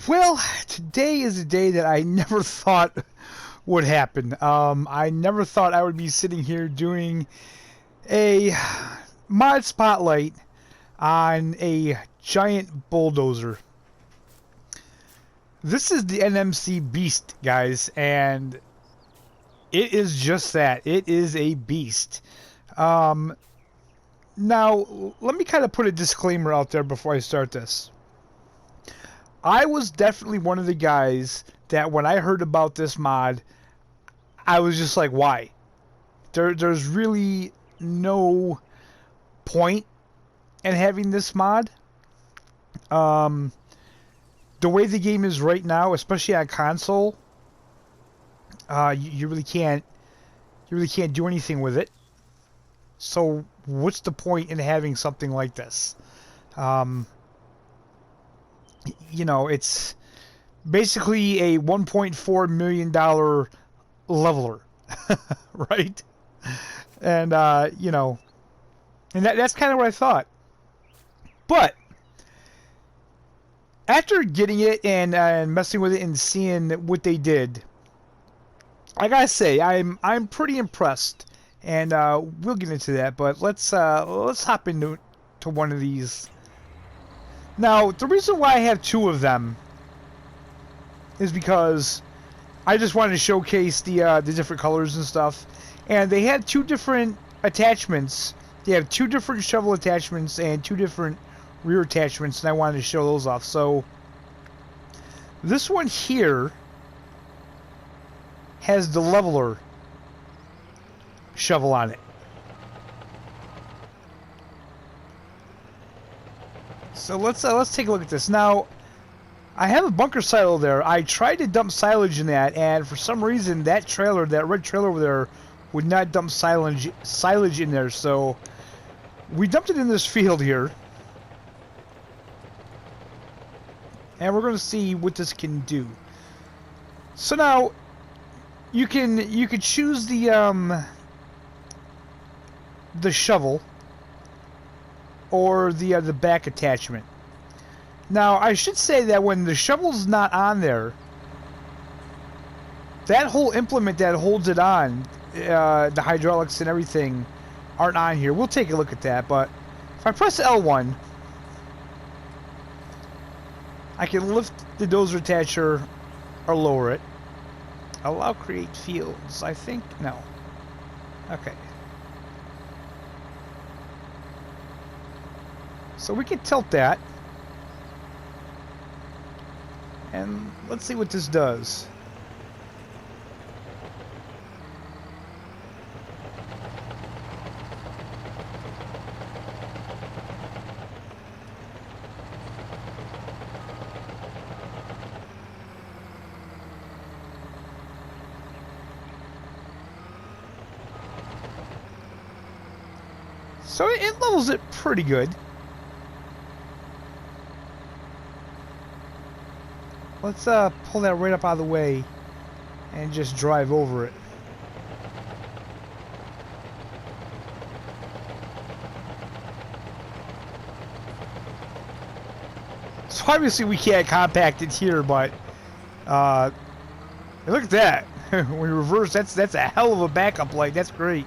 Well, today is a day that I never thought would happen. I never thought I would be sitting here doing a mod spotlight on a giant bulldozer. This is the NMC Beast, guys, and it is just that. It is a beast. Now, let me kind of put a disclaimer out there before I start this. I was definitely one of the guys that when I heard about this mod, I was just like, why? There's really no point in having this mod. The way the game is right now, especially on console, you really can't do anything with it. So what's the point in having something like this? You know, it's basically a $1.4 million leveler, right? And you know, and that's kind of what I thought. But after getting it and messing with it and seeing what they did, I gotta say I'm pretty impressed, and we'll get into that. But let's hop into one of these. Now, the reason why I have two of them is because I just wanted to showcase the different colors and stuff, and they had two different attachments. They have two different shovel attachments and two different rear attachments, and I wanted to show those off. So this one here has the leveler shovel on it. So let's take a look at this. Now, I have a bunker silo there. I tried to dump silage in that, and for some reason that trailer, that red trailer over there, would not dump silage in there. So we dumped it in this field here, and we're going to see what this can do. So now you could choose the shovel or the back attachment. Now, I should say that when the shovel's not on there, that whole implement that holds it on, the hydraulics and everything, aren't on here. We'll take a look at that, but if I press L1, I can lift the dozer attacher or lower it. Allow create fields, I think? No. Okay. So we can tilt that. And let's see what this does. So it levels it pretty good. Let's pull that right up out of the way and just drive over it. So obviously we can't compact it here, but look at that. When we reverse, that's a hell of a backup light. That's great.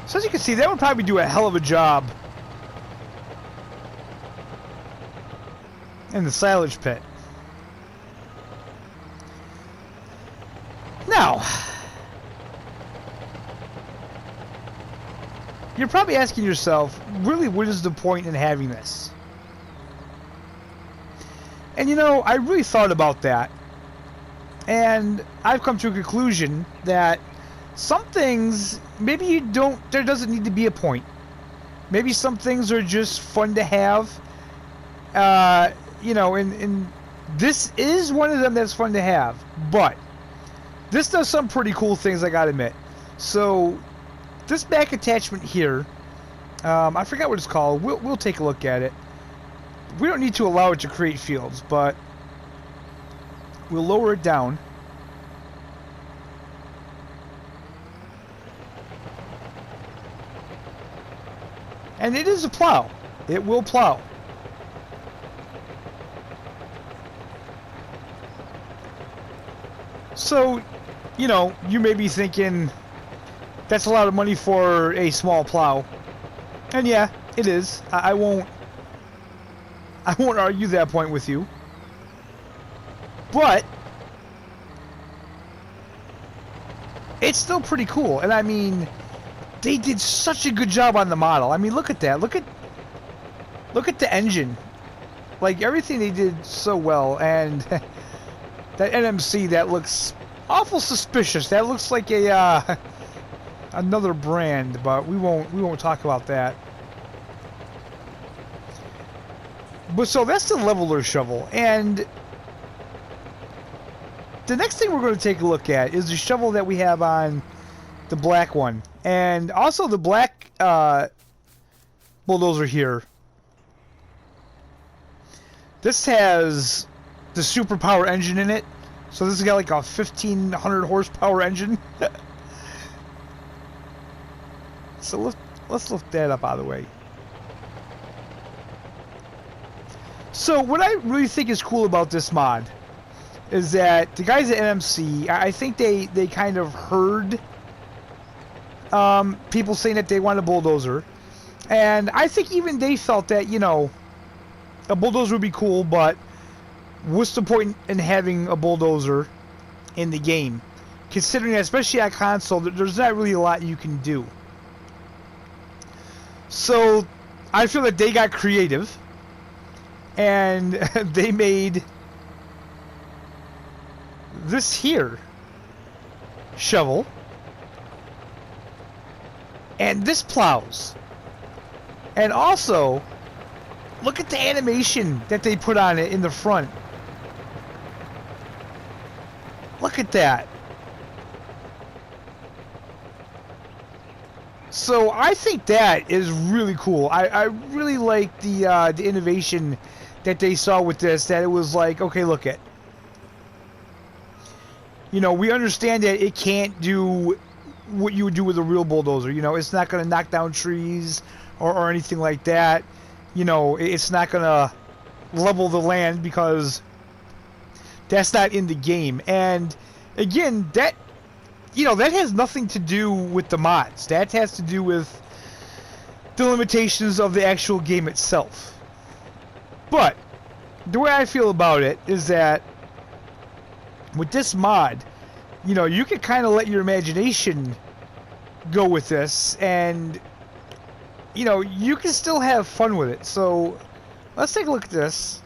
So as you can see, that would probably do a hell of a job in the silage pit. Now, you're probably asking yourself, really, what is the point in having this? And you know, I really thought about that, and I've come to a conclusion that some things, maybe there doesn't need to be a point. Maybe some things are just fun to have. You know, and this is one of them that's fun to have, but this does some pretty cool things, I gotta admit. So this back attachment here, I forgot what it's called. We'll take a look at it. We don't need to allow it to create fields, but we'll lower it down. And it is a plow. It will plow. So, you know, you may be thinking, that's a lot of money for a small plow. And yeah, it is. I won't argue that point with you. But it's still pretty cool. And I mean, they did such a good job on the model. I mean, look at that. Look at the engine. Like, everything they did so well. And that NMC, that looks awful suspicious. That looks like a another brand, but we won't talk about that. But so that's the leveler shovel, and the next thing we're going to take a look at is the shovel that we have on the black one, and also the black bulldozer here. This has the superpower engine in it, so this has got like a 1500 horsepower engine. So let's look that up out of the way. So what I really think is cool about this mod is that the guys at NMC, I think they kind of heard people saying that they want a bulldozer, and I think even they felt that, you know, a bulldozer would be cool, but what's the point in having a bulldozer in the game, considering that, especially on console, there's not really a lot you can do. So I feel that they got creative and they made this here shovel, and this plows, and also look at the animation that they put on it in the front. Look at that. So I think that is really cool. I really like the innovation that they saw with this, that it was like, okay, look at, you know, we understand that it can't do what you would do with a real bulldozer. You know, it's not going to knock down trees or anything like that. You know, it's not going to level the land because that's not in the game. And again, that, you know, that has nothing to do with the mods. That has to do with the limitations of the actual game itself. But the way I feel about it is that with this mod, you know, you can kind of let your imagination go with this, and, you know, you can still have fun with it. So let's take a look at this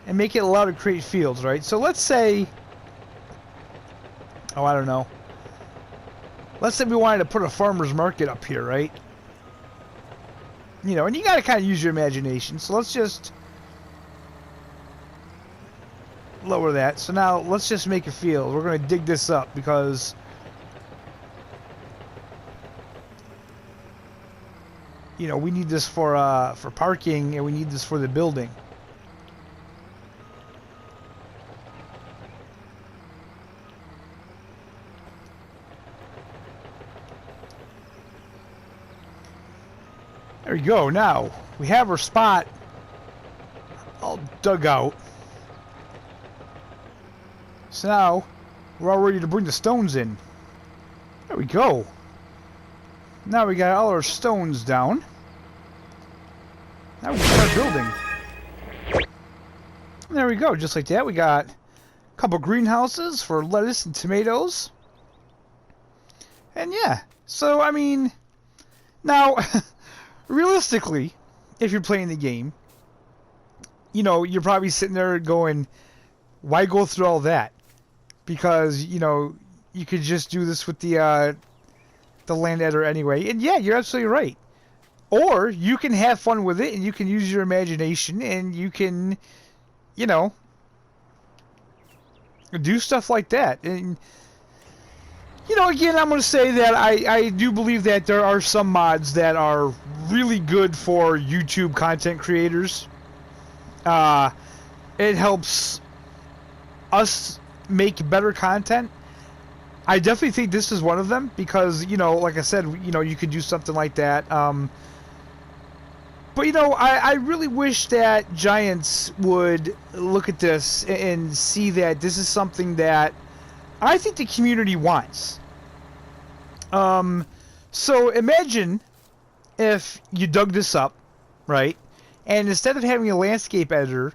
and make it allow to create fields, right? So let's say, oh, I don't know. Let's say we wanted to put a farmer's market up here, right? You know, and you got to kind of use your imagination. So let's just lower that. So now let's just make a field. We're going to dig this up because you know, we need this for parking, and we need this for the building. There we go. Now we have our spot all dug out. So now we're all ready to bring the stones in. There we go. Now we got all our stones down. Now we can start building. And there we go. Just like that, we got a couple greenhouses for lettuce and tomatoes. And yeah. So, I mean, now, realistically, if you're playing the game, you know, you're probably sitting there going, why go through all that? Because, you know, you could just do this with the land editor anyway. And yeah, you're absolutely right. Or you can have fun with it, and you can use your imagination, and you can, you know, do stuff like that. And, you know, again, I'm going to say that I do believe that there are some mods that are really good for YouTube content creators. It helps us make better content. I definitely think this is one of them because, you know, like I said, you know, you could do something like that. But But you know, I really wish that Giants would look at this and see that this is something that I think the community wants. So imagine if you dug this up, right? And instead of having a landscape editor,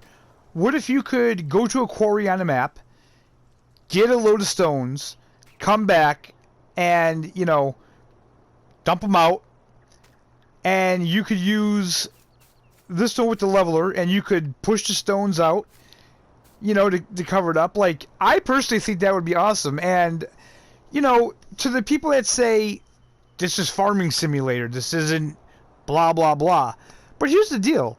what if you could go to a quarry on a map, get a load of stones, come back, and, you know, dump them out, and you could use this one with the leveler, and you could push the stones out, you know, to cover it up. Like, I personally think that would be awesome. And, you know, to the people that say, this is farming simulator, this isn't blah, blah, blah. But here's the deal.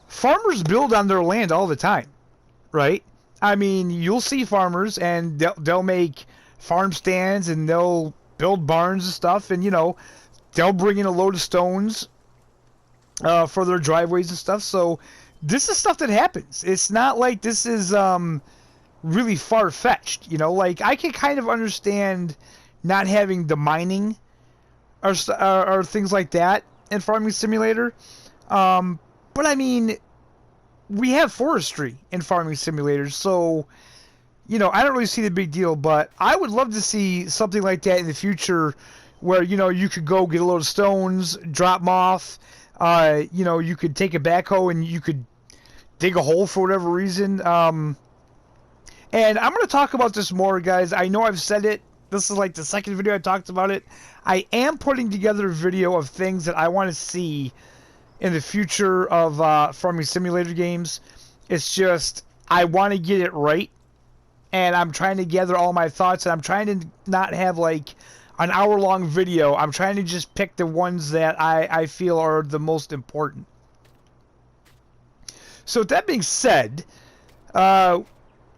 Farmers build on their land all the time, right? I mean, you'll see farmers, and they'll make farm stands, and they'll build barns and stuff, and, you know, they'll bring in a load of stones for their driveways and stuff. So this is stuff that happens. It's not like this is really far-fetched, you know? Like, I can kind of understand not having the mining or things like that in Farming Simulator. But, I mean, we have forestry in Farming Simulators, so, you know, I don't really see the big deal, but I would love to see something like that in the future where, you know, you could go get a load of stones, drop them off, you know, you could take a backhoe and you could dig a hole for whatever reason. And I'm going to talk about this more, guys. I know I've said it. This is like the second video I talked about it. I am putting together a video of things that I want to see in the future of Farming Simulator games. It's just, I want to get it right. And I'm trying to gather all my thoughts. And I'm trying to not have like an hour-long video. I'm trying to just pick the ones that I feel are the most important. So with that being said, the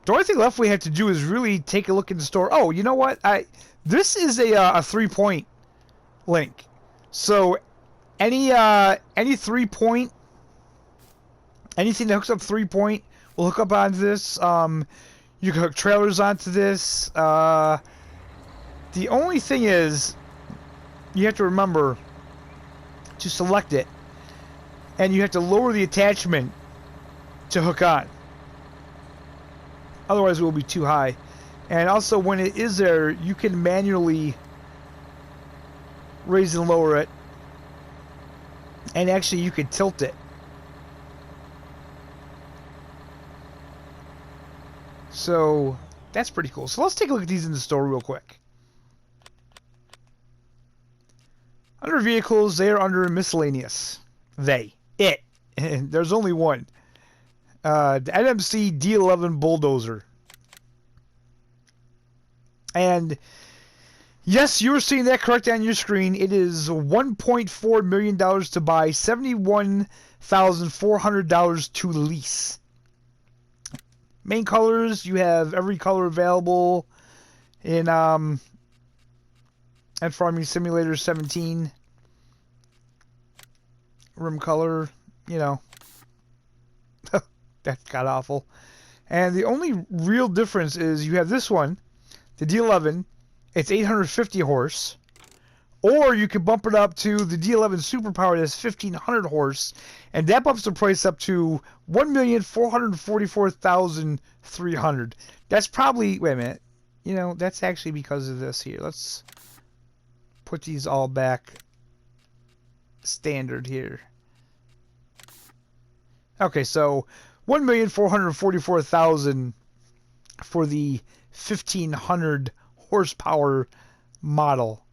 only thing left we have to do is really take a look at the store. Oh, you know what? This is a 3-point link. So any 3-point, anything that hooks up 3-point will hook up onto this. You can hook trailers onto this. The only thing is, you have to remember to select it, and you have to lower the attachment to hook on. Otherwise, it will be too high. And also, when it is there, you can manually raise and lower it. And actually, you could tilt it. So, that's pretty cool. So, let's take a look at these in the store real quick. Under vehicles, they are under miscellaneous. It. There's only one. The NMC D11 Bulldozer. And yes, you were seeing that correct on your screen. It is $1.4 million to buy, $71,400 to lease. Main colors, you have every color available in Farming Simulator 17. Rim color, you know. That got awful. And the only real difference is you have this one, the D11. It's 850 horse. Or you can bump it up to the D11 Superpower that's 1,500 horse. And that bumps the price up to $1,444,300. That's probably... Wait a minute. You know, that's actually because of this here. Let's put these all back standard here. Okay, so... $1,444,000 for the 1,500 horsepower model.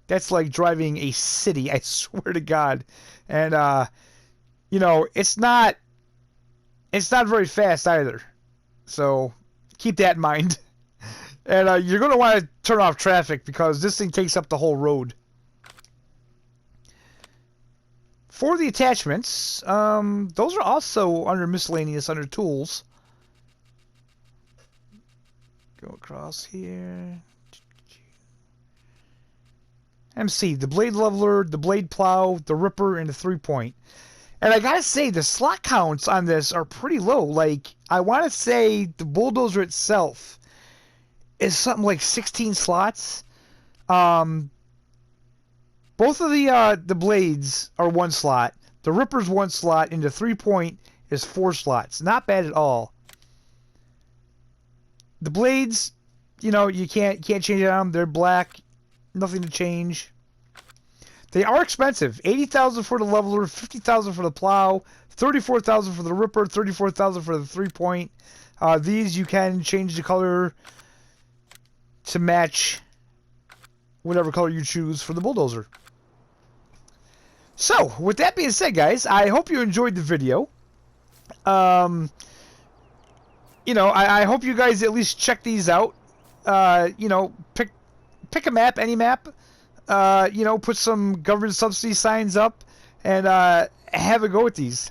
That's like driving a city, I swear to God. And you know, it's not very fast either. So keep that in mind. And you're going to want to turn off traffic because this thing takes up the whole road. For the attachments, those are also under miscellaneous, under tools. Go across here. MC, the blade leveler, the blade plow, the ripper, and the 3-point. And I gotta say, the slot counts on this are pretty low. Like, I want to say the bulldozer itself is something like 16 slots. But Both of the blades are 1 slot. The Ripper's 1 slot, and the 3-point is 4 slots. Not bad at all. The blades, you know, you can't change it on them. They're black. Nothing to change. They are expensive. $80,000 for the leveler, $50,000 for the plow, $34,000 for the Ripper, $34,000 for the 3-point. These you can change the color to match whatever color you choose for the Bulldozer. So, with that being said, guys, I hope you enjoyed the video. You know, I hope you guys at least check these out. You know, pick a map, any map. You know, put some government subsidy signs up and have a go at these.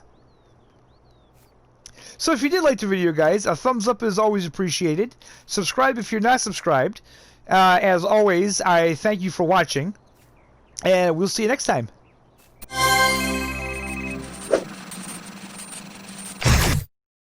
So if you did like the video, guys, a thumbs up is always appreciated. Subscribe if you're not subscribed. As always, I thank you for watching, and we'll see you next time.